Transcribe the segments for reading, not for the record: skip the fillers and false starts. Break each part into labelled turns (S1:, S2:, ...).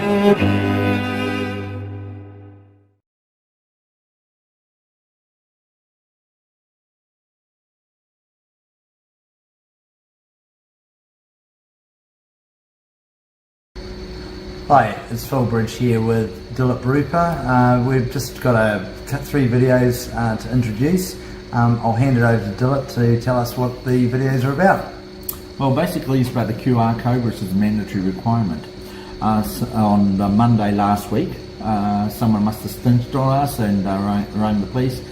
S1: Hi, it's Phil Bridge here with Dilip Rupa. We've just got 3 videos to introduce. I'll hand it over to Dilip to tell us what the videos are about.
S2: Well, basically it's about the QR code, which is a mandatory requirement. On the Monday last week, someone must have snitched on us and rang the police.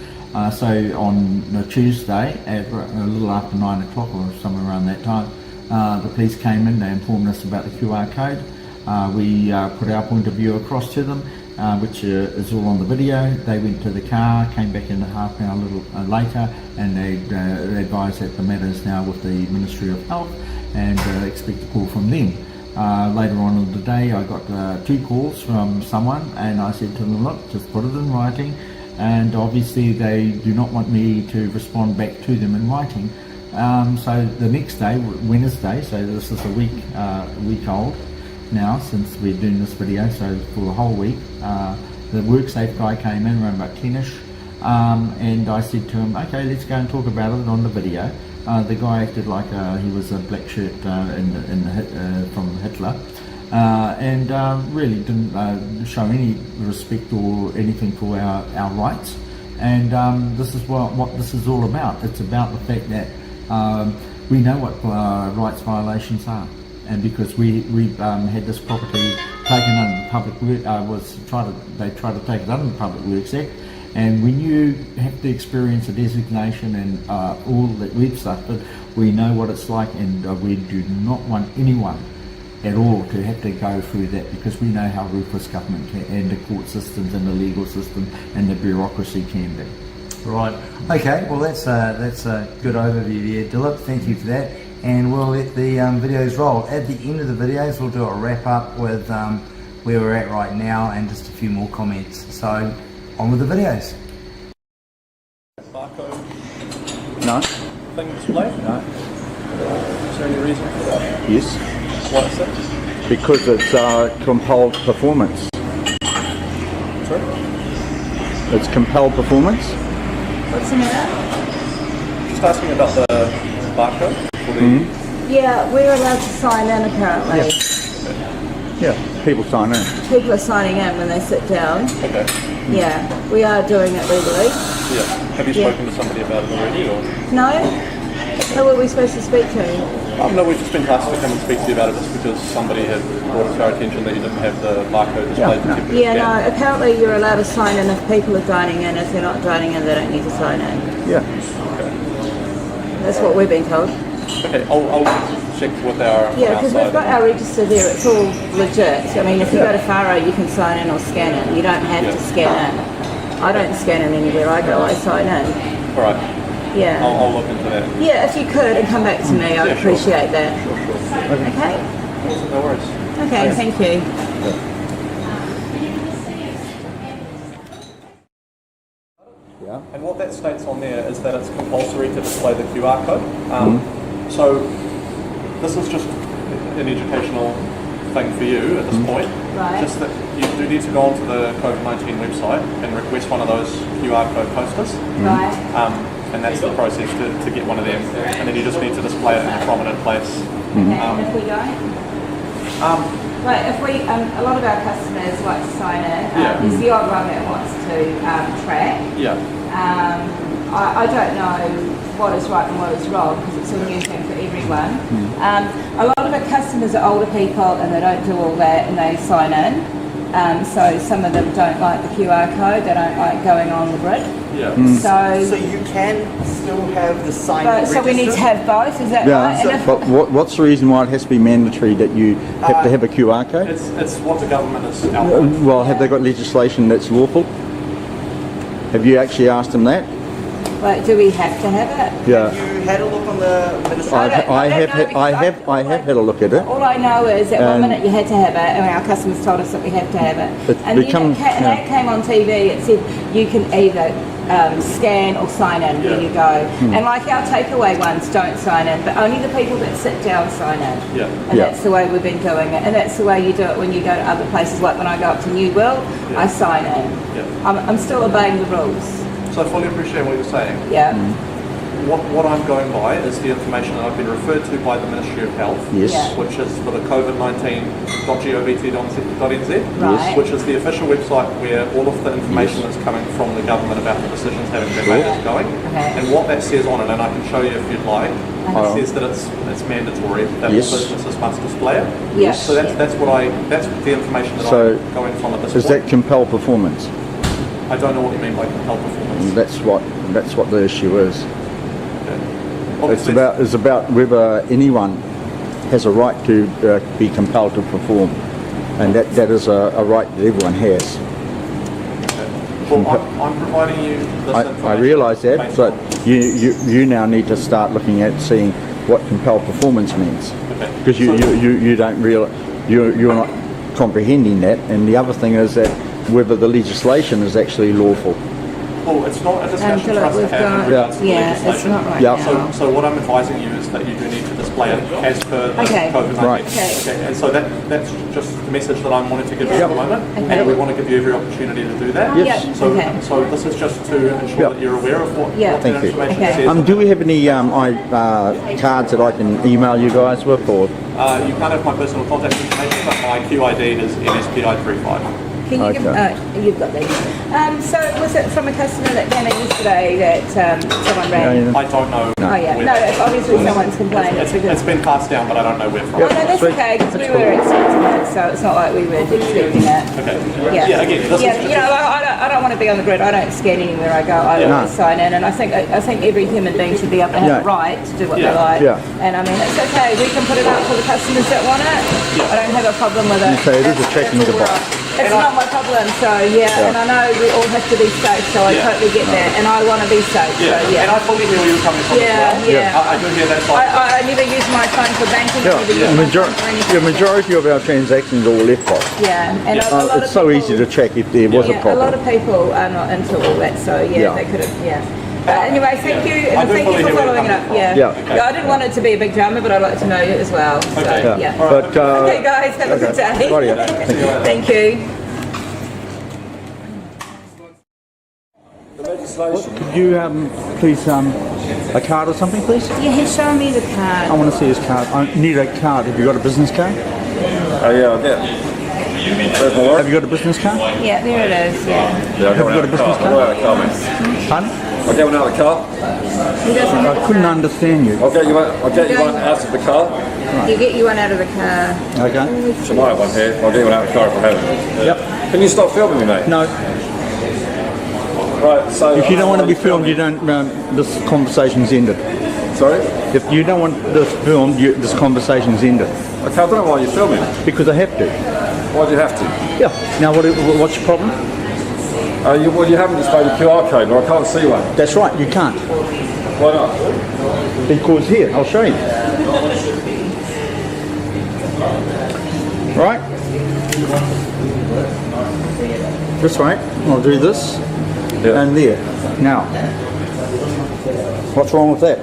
S2: So on the Tuesday, at a little after 9 o'clock or somewhere around that time, the police came in, they informed us about the QR code. We put our point of view across to them, which is all on the video. They went to the car, came back in a half an hour a little later, and they advised that the matter is now with the Ministry of Health and expect a call from them. Later on in the day I got 2 calls from someone, and I said to them, look, just put it in writing, and obviously they do not want me to respond back to them in writing. So the next day, Wednesday, so this is a week old now since we're doing this video, so for the whole week, the Worksafe guy came in around about 10ish, and I said to him, okay, let's go and talk about it on the video. The guy acted like he was a black shirt from Hitler, and really didn't show any respect or anything for our rights. And this is what this is all about. It's about the fact that we know what rights violations are. And because we had this property taken under the Public they tried to take it under the Public Works Act, and when you have to experience a designation and all that we've suffered, we know what it's like, and we do not want anyone at all to have to go through that, because we know how ruthless government and the court systems and the legal system and the bureaucracy can be.
S1: Right. Okay. Well, that's a good overview there, Dilip. Thank you for that. And we'll let the videos roll. At the end of the videos, we'll do a wrap up with where we're at right now and just a few more comments. So, on with the videos.
S3: Barcode
S2: No.
S3: thing displayed?
S2: No.
S3: Is there any reason for that?
S2: Yes.
S3: What is it?
S2: Because it's compelled performance.
S3: Sorry?
S2: It's compelled performance.
S4: What's the matter?
S3: Just asking about the barcode. For the
S4: Yeah, we're allowed to sign in apparently.
S2: Yeah, people sign in.
S4: People are signing in when they sit down.
S3: Okay.
S4: Yeah, we are doing it legally.
S3: Yeah. Have you spoken to somebody about it already, or?
S4: No? Who are we supposed to speak to?
S3: No, we've just been tasked to come and speak to you about it just because somebody had brought it to our attention that you didn't have the barcode displayed.
S4: Yeah, no, apparently you're allowed to sign in if people are dining in. If they're not dining in, they don't need to sign in.
S2: Yeah.
S3: Okay.
S4: That's what we've been told.
S3: Okay, I'll check with our
S4: Yeah, because we've got our register there, it's all legit. I mean, if you go to Faro, you can sign in or scan in. You don't have to scan in. I don't scan in anywhere I go, I sign in.
S3: Alright.
S4: Yeah.
S3: I'll look into that.
S4: Yeah, if you could, and come back to me, I'd appreciate that. Okay?
S3: No worries.
S4: Okay, thank you.
S3: Yeah. And what that states on there is that it's compulsory to display the QR code. So this is just an educational thing for you at this point.
S4: Right.
S3: Just that you do need to go onto the COVID-19 website and request one of those QR code posters.
S4: Right.
S3: And that's the process to get one of them. And then you just need to display it in a prominent place.
S4: Okay, and if we don't? Right, if we, a lot of our customers like to sign in. There's the odd one that wants to track.
S3: Yeah.
S4: I don't know what is right and what is wrong because it's a new thing for everyone. A lot of our customers are older people and they don't do all that and they sign in. So some of them don't like the QR code, they don't like going on the grid.
S3: Yeah.
S5: So you can still have the sign
S4: So we need to have both, is that right?
S2: Yeah, but what's the reason why it has to be mandatory that you have to have a QR code?
S3: It's what the government has outlined.
S2: Well, have they got legislation that's lawful? Have you actually asked them that?
S4: Like, do we have to have it?
S2: Yeah.
S5: You had a look on the administration?
S2: I have had a look at it.
S4: All I know is at one minute you had to have it, and our customers told us that we have to have it.
S2: It
S4: And
S2: becomes-
S4: then it came on TV, it said you can either scan or sign in, there you go. And like our takeaway ones don't sign in, but only the people that sit down sign in.
S3: Yeah.
S4: And
S2: Yeah.
S4: that's the way we've been doing it. And that's the way you do it when you go to other places, like when I go up to New World, I sign in.
S3: Yeah.
S4: I'm still obeying the rules.
S3: So I fully appreciate what you're saying.
S4: Yeah.
S3: What I'm going by is the information that I've been referred to by the Ministry of Health,
S2: Yes.
S4: Yeah.
S3: which is for the COVID-19.govt.nz,
S4: Right.
S3: which is the official website where all of the information that's coming from the government about the decisions having been made is going.
S4: Okay.
S3: And what that says on it, and I can show you if you'd like, it says that it's mandatory that
S2: Yes.
S3: all businesses must display it.
S4: Yes.
S3: So that's the information that
S2: So,
S3: I'm going from at this
S2: Is
S3: point.
S2: that compel performance?
S3: I don't know what you mean by compelled performance.
S2: That's what the issue is.
S3: Obviously,
S2: It's about whether anyone has a right to be compelled to perform, and that is a right that everyone has.
S3: well, I'm providing you this information.
S2: I realise that,
S3: based
S2: but
S3: on-
S2: you now need to start looking at seeing what compelled performance means,
S3: Okay.
S2: because you don't you're not comprehending that. And the other thing is that whether the legislation is actually lawful.
S3: Well, it's not a discussion for us to
S4: we've
S3: have in
S4: got,
S3: regards to
S4: yeah, it's
S3: legislation.
S4: not right
S2: Yeah.
S4: now.
S3: So what I'm advising you is that you do need to display it as per the
S4: Okay.
S3: COVID-19.
S2: Right.
S4: Okay.
S3: And so that's just the message that I'm wanting to give you at the moment.
S4: Okay.
S3: And we want to give you every opportunity to do that.
S2: Yes.
S4: Yeah,
S3: So,
S4: okay.
S3: so this is just to ensure
S2: Yeah.
S3: that you're aware of what
S4: Yeah.
S3: that
S2: Thank you.
S3: information
S4: Okay.
S3: says.
S2: Do we have any cards that I can email you guys with, or
S3: You can't have my personal contact information, but my QID is NSPI35.
S4: Can you give,
S2: Okay.
S4: you've got that. So was it from a customer that came in yesterday that someone ran?
S3: I don't know.
S4: Oh yeah,
S3: where-
S4: no, it's obviously someone's complained. It's because
S3: It's been passed down, but I don't know where from.
S4: oh, no, that's
S2: Sweet.
S4: okay because we were expecting it, so it's not like we weren't expecting it.
S3: Okay.
S4: Yeah,
S3: again, this
S4: yeah.
S3: is
S4: You know, I don't want to be on the grid. I don't scan anywhere I go. I
S2: Yeah.
S4: always sign in, and I think every human being should be able to have
S2: Yeah.
S4: the right to do what
S3: Yeah.
S4: they like.
S2: Yeah.
S4: And I mean, it's okay. We can put it up for the customers that want it. I don't have a problem with it.
S2: So it is a
S4: That's-
S2: checking
S4: that's all
S2: device.
S4: right. It's not my problem. So yeah, and I know we all have to be safe. So I
S3: Yeah.
S4: totally get that, and I want to be safe.
S3: Yeah.
S4: So yeah.
S3: And I fully hear where you're coming from
S4: Yeah,
S3: as well.
S4: yeah.
S3: I do hear that side.
S4: I never use my phone for banking. I never use
S2: the
S4: my phone for anything.
S2: majority of our transactions are all left box.
S4: Yeah, and a lot
S2: It's
S4: of
S2: so
S4: people,
S2: easy to check if there was a
S4: Yeah, a
S2: problem.
S4: lot of people are not into all that, so yeah,
S2: Yeah.
S4: they could have, yeah. Anyway, thank you,
S3: I
S4: and
S3: do
S4: thank
S3: fully
S4: you for
S3: hear where
S4: following it
S3: you're
S4: up.
S3: coming
S4: Yeah.
S3: from.
S2: Yeah.
S4: I didn't want it to be a big drama, but I'd like to know you as well. So,
S3: Okay.
S4: yeah.
S2: But
S4: Okay, guys, have a good day.
S2: Rightio. Thank you.
S4: Thank you.
S2: Could you please a card or something, please?
S4: Yeah, he's showing me the
S2: I
S4: card.
S2: want to see his card. I need a card. Have you got a business card?
S6: Oh yeah, I get. Where's my wallet?
S2: Have you got a business card?
S4: Yeah, there it is, yeah.
S6: Yeah, I'll get one
S2: Have
S6: out
S2: you
S6: of
S2: got
S6: the
S2: a
S6: car.
S2: business
S6: I'll go out of the car, mate.
S2: Pardon?
S6: I'll get one out of the car.
S4: He doesn't have
S2: I
S4: a
S2: couldn't
S4: card.
S2: understand you.
S6: I'll get you one out of the car.
S4: You get you one out of the car.
S2: Okay.
S6: So I have one here. I'll get you one out of the car if I have it.
S2: Yep.
S6: Can you stop filming me, mate?
S2: No.
S6: Right, so...
S2: If you don't want to be filmed, you don't. This conversation's ended.
S6: Sorry?
S2: If you don't want this filmed, this conversation's ended.
S6: Okay, I don't know why you're filming.
S2: Because I have to.
S6: Why do you have to?
S2: Yeah. Now, what's your problem?
S6: Well, you haven't displayed a QR code, or I can't see one.
S2: That's right. You can't.
S6: Why not?
S2: Because here, I'll show you. Right? This way. I'll do this.
S6: Yeah.
S2: And there. Now, what's wrong with that?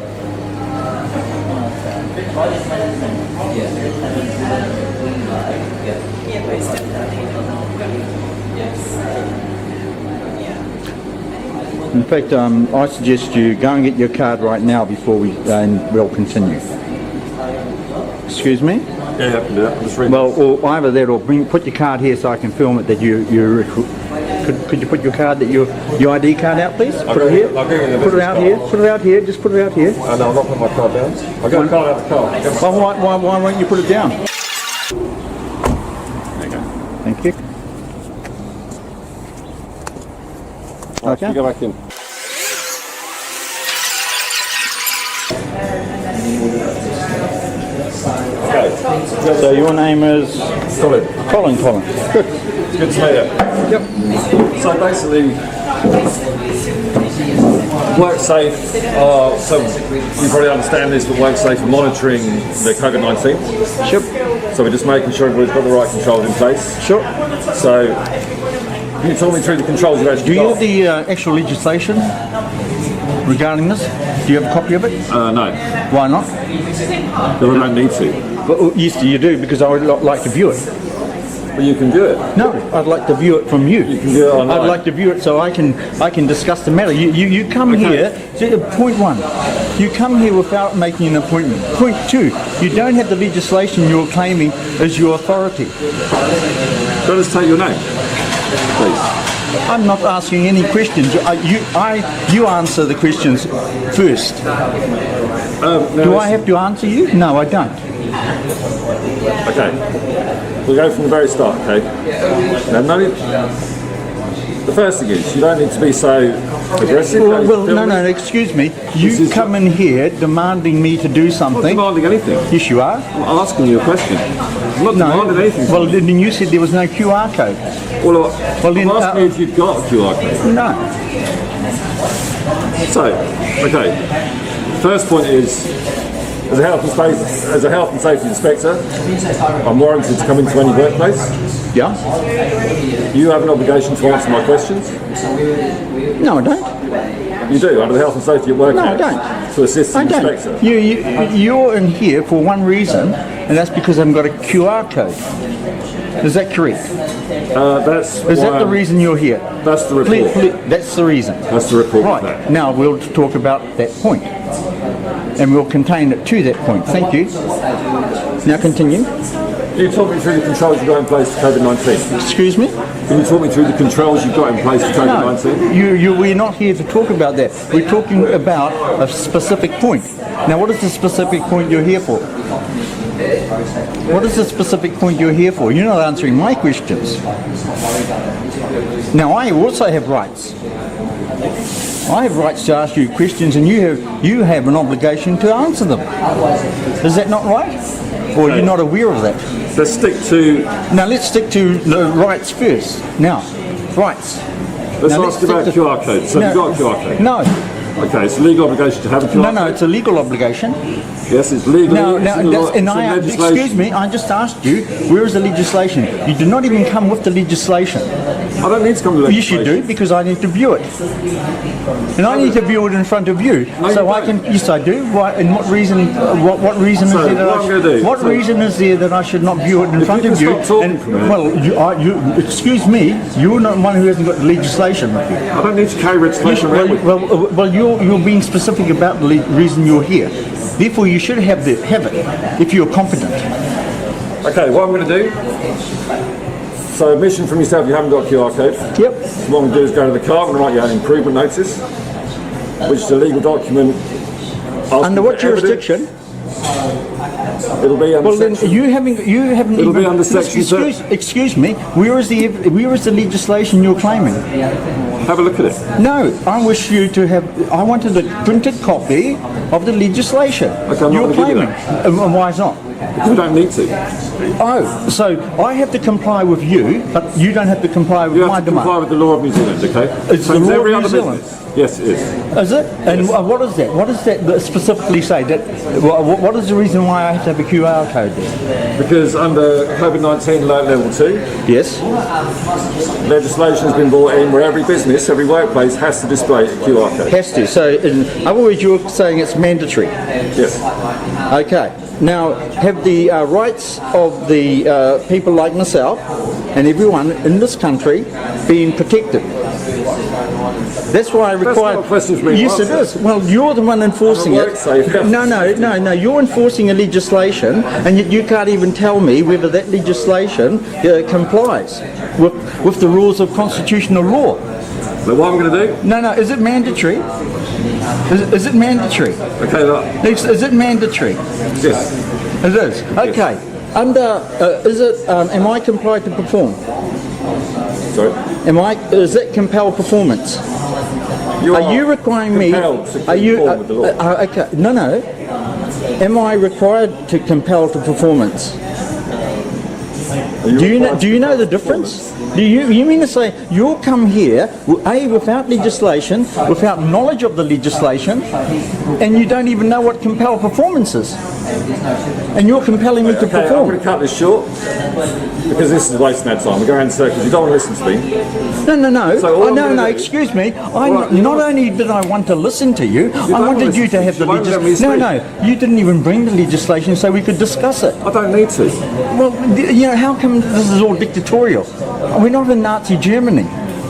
S2: In fact, I suggest you go and get your card right now before we'll continue. Excuse me?
S6: Yeah, I can do that. Just read.
S2: Well, or either that or put your card here so I can film it that could you put your card your ID card out, please? Put it here.
S6: I'll give you the
S2: Put it
S6: business
S2: out
S6: card.
S2: here. Put it out here. Just put it out here.
S6: No, I'm not putting my card down. I'll get the card out of the car.
S2: Why won't you put it down?
S6: There you go.
S2: Thank you.
S6: Right,
S2: Okay.
S6: you go back in. Okay.
S2: So your name is
S6: Colin.
S2: Colin. Good.
S6: It's good to meet you.
S2: Yep.
S6: So basically, Worksafe, so you probably understand this, but Worksafe are monitoring the COVID-19.
S2: Sure.
S6: So we're just making sure everybody's got the right controls in place.
S2: Sure.
S6: So, can you talk me through the controls you've actually
S2: Do you
S6: got?
S2: have the actual legislation regarding this? Do you have a copy of it?
S6: No.
S2: Why not?
S6: No, I don't need to.
S2: Well, yes, you do, because I would like to view it.
S6: But you can do it.
S2: No, I'd like to view it from you.
S6: You can do it online.
S2: I'd like to view it so I can discuss the matter. You come here. Point one, you come here without making an appointment. Point two, you don't have the legislation you're claiming as your authority.
S6: Let us take your name, please.
S2: I'm not asking any questions. You answer the questions first. Do I have to answer you? No, I don't.
S6: Okay. We'll go from the very start, okay? Now, the first thing is, you don't need to be so aggressive.
S2: Well, no, excuse me. You come in here demanding me to do
S6: I'm not
S2: something.
S6: demanding anything.
S2: Yes, you are.
S6: I'm asking you a question. I'm not demanding anything.
S2: Well, then you said there was no QR code.
S6: Well,
S2: then,
S6: I'm asking you if you've got a QR code.
S2: No.
S6: So, okay. First point is, as a health and safety inspector, I'm warranted to come into any workplace.
S2: Yeah?
S6: You have an obligation to answer my questions.
S2: No, I don't.
S6: You do, under the Health and Safety at Work
S2: No, I
S6: Act,
S2: don't.
S6: to assist the
S2: I
S6: inspector.
S2: don't. You're in here for one reason, and that's because I've got a QR code. Is that correct? Is that the reason you're here?
S6: That's the report.
S2: That's the reason.
S6: That's the report.
S2: Right. Now we'll talk about that point. And we'll contain it to that point. Thank you. Now continue.
S6: Can you talk me through the controls you've got in place for COVID-19?
S2: Excuse me?
S6: Can you talk me through the controls you've got in place for COVID-19?
S2: No, we're not here to talk about that. We're talking about a specific point. Now, what is the specific point you're here for? What is the specific point you're here for? You're not answering my questions. Now, I also have rights. I have rights to ask you questions, and you have an obligation to answer them. Is that not right? Or are you not aware of that?
S6: Let's stick to...
S2: Now let's stick to the rights first. Now, rights.
S6: Let's ask about QR codes. So have you got a QR code?
S2: No.
S6: Okay, it's a legal obligation to have a QR code?
S2: No, it's a legal obligation.
S6: Yes, it's legal.
S2: Excuse me, I just asked you, where is the legislation? You did not even come with the legislation.
S6: I don't need to come to
S2: Yes, you do, because I need to view it. And I need to view it in front of you.
S6: No,
S2: so I can, yes I do. Why, and what reason, what reason is there that reason is there that I should not view it in front of you? Excuse me, you're not one who hasn't got the legislation with you.
S6: I don't need to carry legislation around with you.
S2: Well, you're being specific about the reason you're here. Therefore, you should have it if you're competent.
S6: Okay, what I'm going to do. So, admission from yourself, you haven't got a QR code.
S2: Yep.
S6: So what I'm going to do is go to the car and write you an improvement notice, which is a legal document.
S2: Under what jurisdiction?
S6: It'll be under
S2: well, then you haven't.
S6: It'll be under section.
S2: Excuse me. Where is the legislation you're claiming?
S6: Have a look at it.
S2: No, I wish you to have. I wanted a printed copy of the legislation you're claiming. And why is not?
S6: Because we don't need to.
S2: Oh, so I have to comply with you, but you don't have to comply with my demand.
S6: You have to comply with the law of New Zealand, okay?
S2: It's the law of New Zealand.
S6: Yes, it is.
S2: Is it? And what is that? What does that specifically say? What is the reason why I have to have a QR code there?
S6: Because under COVID-19 level 2,
S2: yes,
S6: legislation has been brought in where every business, every workplace has to display a QR code.
S2: Has to. So in other words, you're saying it's mandatory.
S6: Yes.
S2: Okay. Now, have the rights of the people like myself and everyone in this country been protected? That's why I require...
S6: That's not a question for me.
S2: Yes, it is. Well, you're the one enforcing it. No. You're enforcing a legislation, and yet you can't even tell me whether that legislation complies with the rules of constitutional law.
S6: So what I'm going to do?
S2: No. Is it mandatory? Is it mandatory?
S6: Okay, look.
S2: Is it mandatory?
S6: Yes.
S2: It is. Okay.
S6: Yes.
S2: Under am I complied to perform?
S6: Sorry.
S2: Is that compel performance? Are you requiring me? Are you?
S6: With the law.
S2: Okay. No. Am I required to compel to performance? Do you know the difference? Do you mean to say you'll come here, without legislation, without knowledge of the legislation, and you don't even know what compel performance is, and you're compelling me to
S6: Okay, I'm
S2: perform?
S6: going to cut this short because this is wasting our time. We're going in circles. You don't want to listen to me.
S2: No.
S6: So all I'm gonna do-
S2: Excuse me.
S6: Right,
S2: Not only did I want to listen to you, I
S6: don't
S2: wanted you
S6: listen
S2: to have the
S6: you won't let me
S2: legislation.
S6: speak.
S2: No. You didn't even bring the legislation so we could discuss it.
S6: I don't need to.
S2: Well, how come this is all dictatorial? We're not in Nazi Germany.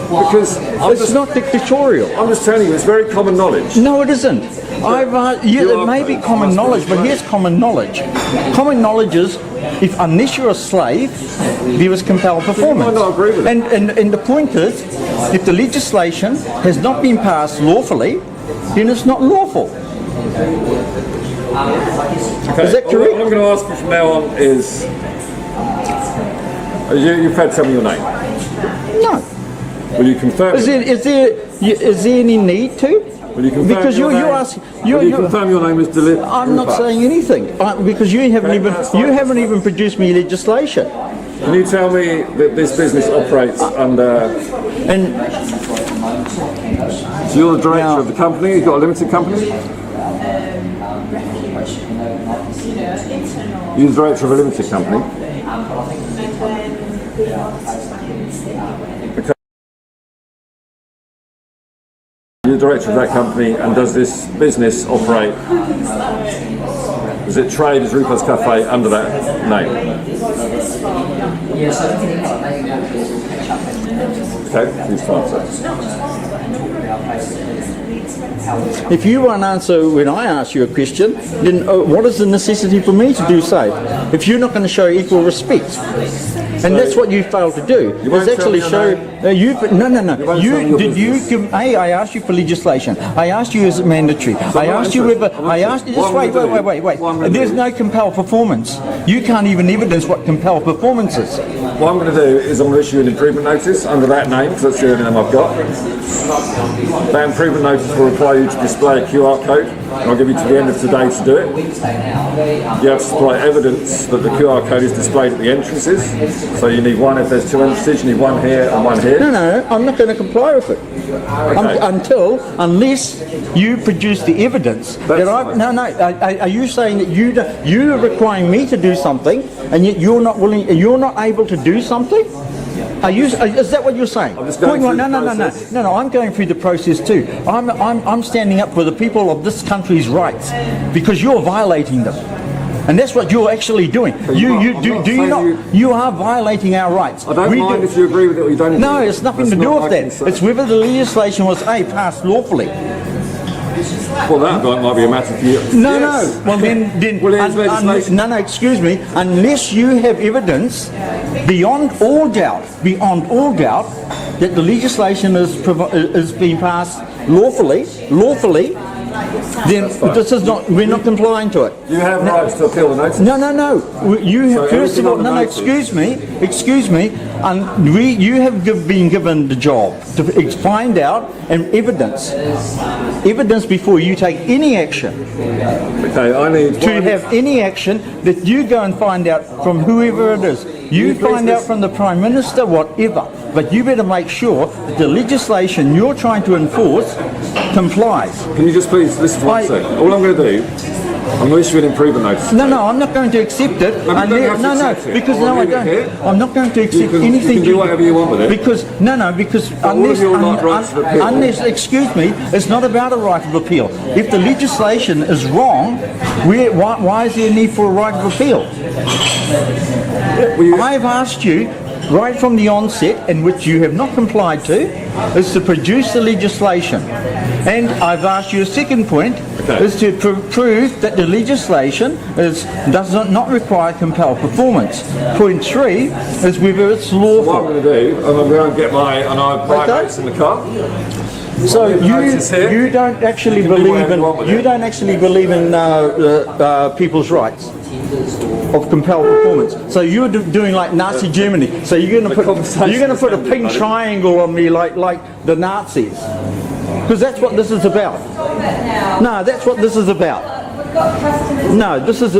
S6: Because
S2: It's not dictatorial.
S6: I'm just telling you, it's very common knowledge.
S2: No, it isn't. It may be common knowledge, but here's common knowledge. Common knowledge is, unless you're a slave, there is compelled performance.
S6: might not agree with it.
S2: And the point is, if the legislation has not been passed lawfully, then it's not lawful.
S6: Okay.
S2: Is that correct?
S6: What I'm going to ask you from now on is, you've had to tell me your name.
S2: No.
S6: Will you confirm?
S2: Is there any need to?
S6: Will you confirm
S2: Because
S6: your
S2: you
S6: name?
S2: ask.
S6: Will you confirm your name is Dilip?
S2: I'm not
S6: Rupa?
S2: saying anything because you haven't even produced me legislation.
S6: Can you tell me that this business operates under?
S2: And
S6: So you're the director of the company. You've got a limited company. You're the director of a limited company. Okay. You're the director of that company, and does this business operate? Does it trade as Rupa's Cafe under that name? Okay, please answer.
S2: if you won't answer when I ask you a question, then what is the necessity for me to do so? If you're not going to show equal respect, and that's what you failed to do,
S6: You won't
S2: is actually
S6: tell me your
S2: show. No.
S6: You won't tell me your business.
S2: I asked you for legislation. I asked you is it mandatory. I
S6: not
S2: asked you
S6: interested.
S2: whether.
S6: I'm
S2: I
S6: not
S2: asked.
S6: interested.
S2: Just
S6: What I'm gonna do-
S2: wait.
S6: what I'm gonna
S2: There's
S6: do-
S2: no compel performance. You can't even evidence what compel performance is.
S6: What I'm going to do is I'm going to issue an improvement notice under that name, because that's the only name I've got. That improvement notice will require you to display a QR code, and I'll give you to the end of today to do it. You have to supply evidence that the QR code is displayed at the entrances. So you need one if there's two entrances, you need one here and one here.
S2: No, I'm not going to comply with it unless you produce the evidence that I.
S6: fine.
S2: No. Are you saying that you are requiring me to do something, and yet you're not willing? You're not able to do something? Are you? Is that what you're saying?
S6: I'm just going through the
S2: No.
S6: process.
S2: No. I'm going through the process too. I'm standing up for the people of this country's rights because you're violating them. And that's what you're actually doing. You are violating our rights.
S6: I don't mind if you agree with it or you don't agree
S2: No,
S6: with it.
S2: it's nothing
S6: That's
S2: to do
S6: not
S2: with
S6: my
S2: that.
S6: concern.
S2: It's whether the legislation was passed lawfully.
S6: Well, that might be a matter for you.
S2: No.
S6: Yes.
S2: Well, then
S6: Well, there's legislation.
S2: no. Excuse me. Unless you have evidence beyond all doubt, that the legislation is being passed lawfully, then this is not. We're not complying to it.
S6: You have rights to appeal the notice.
S2: No. You have,
S6: So
S2: first of all,
S6: everything on the
S2: excuse me. You have been given the job to find out and evidence before you take any action.
S6: Okay, I need
S2: To have any action that you go and find out from whoever it is. You find out from the Prime Minister, whatever. But you better make sure that the legislation you're trying to enforce complies.
S6: Can you just please listen to what I'm saying? All I'm going to do, I'm going to issue an improvement notice.
S2: No, I'm not going to accept it.
S6: No, but you don't have to accept it.
S2: Because
S6: I'll
S2: no, I
S6: leave it
S2: don't.
S6: here.
S2: I'm not going to accept
S6: can-
S2: anything.
S6: you can do whatever you want with it.
S2: Because
S6: all of you are rights of appeal.
S2: excuse me, it's not about a right of appeal. If the legislation is wrong, why is there a need for a right of appeal? I've asked you right from the onset, in which you have not complied to, is to produce the legislation. And I've asked you a second point, is to prove that the legislation does not require compelled performance. Point 3 is whether it's lawful.
S6: What I'm going to do, and I'm going to get my notes in the car.
S2: So
S6: notice here.
S2: you don't actually
S6: You can do
S2: believe
S6: whatever
S2: in
S6: you want with
S2: you
S6: it.
S2: don't actually believe in people's rights of compelled performance. So you're doing like Nazi Germany. So you're going to put a pink triangle on me like the Nazis. Because that's what this is about. No, that's what this is about. No, this is.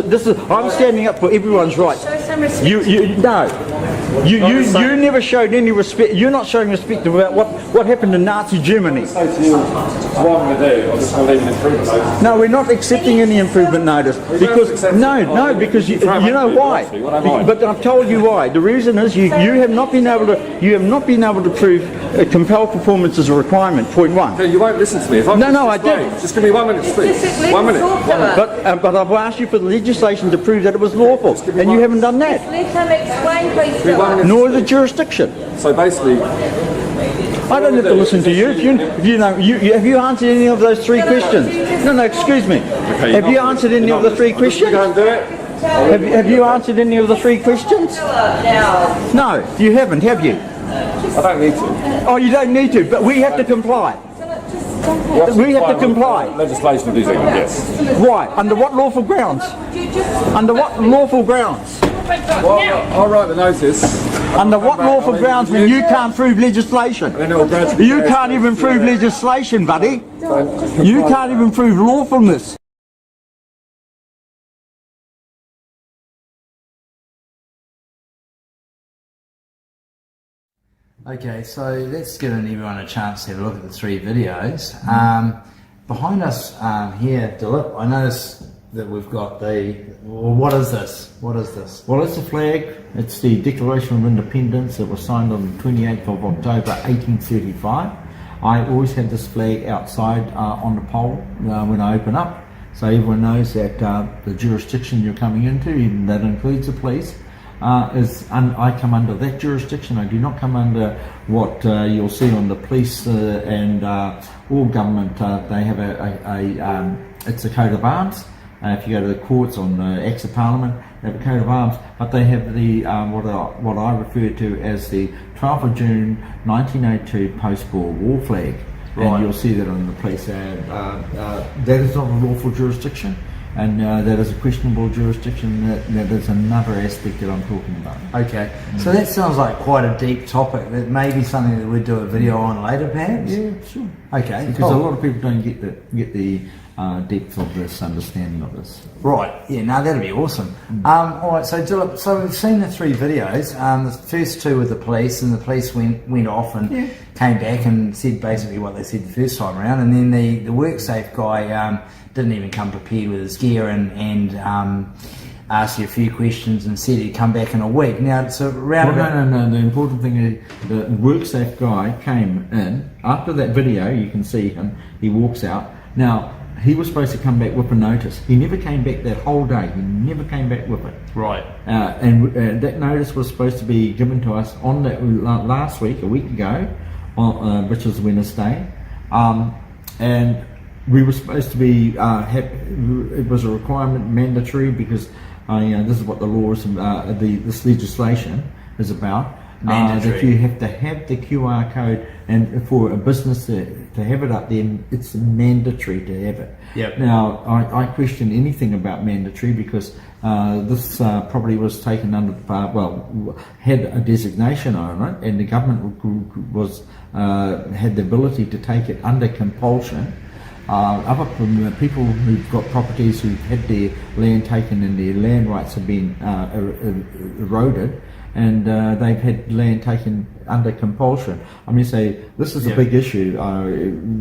S2: I'm standing up for everyone's rights. No. You never showed any respect. You're not showing respect about what happened in Nazi Germany.
S6: Say to you, what I'm going to do, I'm just going to leave an improvement notice.
S2: No, we're not accepting any improvement notice because because you know why. But I've told you why. The reason is you have not been able to prove compelled performance is a requirement. Point one.
S6: You won't listen to me. If
S2: I did.
S6: Just give me 1 minute to speak. 1 minute.
S2: But I've asked you for the legislation to prove that it was lawful, and you haven't done that.
S4: Let him explain, please, Dilip.
S2: Nor the jurisdiction.
S6: So basically,
S2: I don't have to listen to you. If you know, have you answered any of those three questions? No, excuse me. Have you answered any of the three questions?
S6: go and do it.
S2: Have you answered any of the three questions? No, you haven't, have you?
S6: I don't need to.
S2: Oh, you don't need to, but we have to comply. We have to comply.
S6: Legislation of these things, yes.
S2: Why? Under what lawful grounds? Under what lawful grounds?
S6: Well, I'll write the notice.
S2: Under what lawful grounds when you can't prove legislation? You can't even prove legislation, buddy. You can't even prove lawfulness.
S1: Okay, so let's give everyone a chance to have a look at the three videos. Behind us here, Dilip, I notice that we've got what is this? What is this?
S2: Well, it's a flag. It's the Declaration of Independence that was signed on the 28th of October 1835. I always have this flag outside on the pole when I open up, so everyone knows that the jurisdiction you're coming into, even that includes the police, I come under that jurisdiction. I do not come under what you'll see on the police and all government. They have it's a coat of arms. If you go to the courts on Acts of Parliament, they have a coat of arms, but they have the what I refer to as the 12th of June 1902 post-war war flag. Right. And you'll see that on the police. That is not a lawful jurisdiction. And that is a questionable jurisdiction. That is another aspect that I'm talking about.
S1: Okay, so that sounds like quite a deep topic. That may be something that we'd do a video on later, perhaps.
S2: Yeah, sure.
S1: Okay,
S2: because a lot of people don't get the depth of this understanding of this.
S1: Right. Yeah. No, that'd be awesome. All right. So Dilip, so we've seen the three videos. The first two with the police, and the police went off and came back and said basically what they said the first time around, and then the Worksafe guy didn't even come prepared with his gear and asked you a few questions and said he'd come back in a week. Now, so
S2: No. The important thing is the Worksafe guy came in after that video. You can see him. He walks out. Now, he was supposed to come back with a notice. He never came back that whole day. He never came back with it.
S1: Right.
S2: And that notice was supposed to be given to us on that last week, a week ago, which was Wednesday, and we were supposed to be. It was a requirement, mandatory, because this is what the law is. This legislation is about. That you have to have the QR code, and for a business to have it up there, it's mandatory to have it.
S1: Yep.
S2: Now, I question anything about mandatory because this property was taken under, had a designation on it, and the government had the ability to take it under compulsion. Other people who've got properties who've had their land taken and their land rights have been eroded, and they've had land taken under compulsion. I mean, this is a big issue.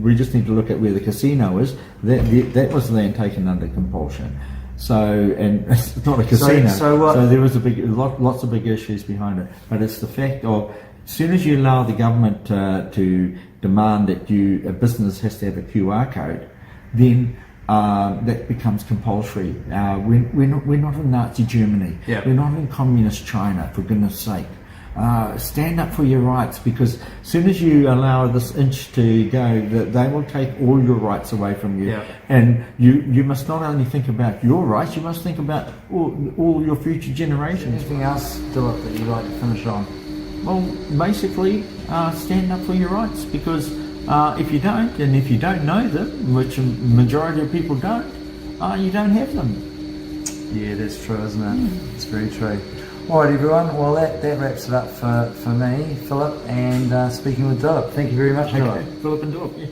S2: We just need to look at where the casino is. That was land taken under compulsion. So, and it's not a casino. So there was lots of big issues behind it. But it's the fact of, as soon as you allow the government to demand that a business has to have a QR code, then that becomes compulsory. We're not in Nazi Germany.
S1: Yep.
S2: We're not in communist China, for goodness sake. Stand up for your rights, because as soon as you allow this inch to go, they will take all your rights away from you.
S1: Yep.
S2: And you must not only think about your rights, you must think about all your future generations.
S1: Anything else, Dilip, that you'd like to finish on?
S2: Well, basically, stand up for your rights, because if you don't, and if you don't know them, which a majority of people don't, you don't have them.
S1: Yeah, that's true, isn't it? It's very true. Alright everyone, well that wraps it up for me, Philip, and speaking with Dilip. Thank you very much, Philip.
S2: Philip and Dilip, yeah.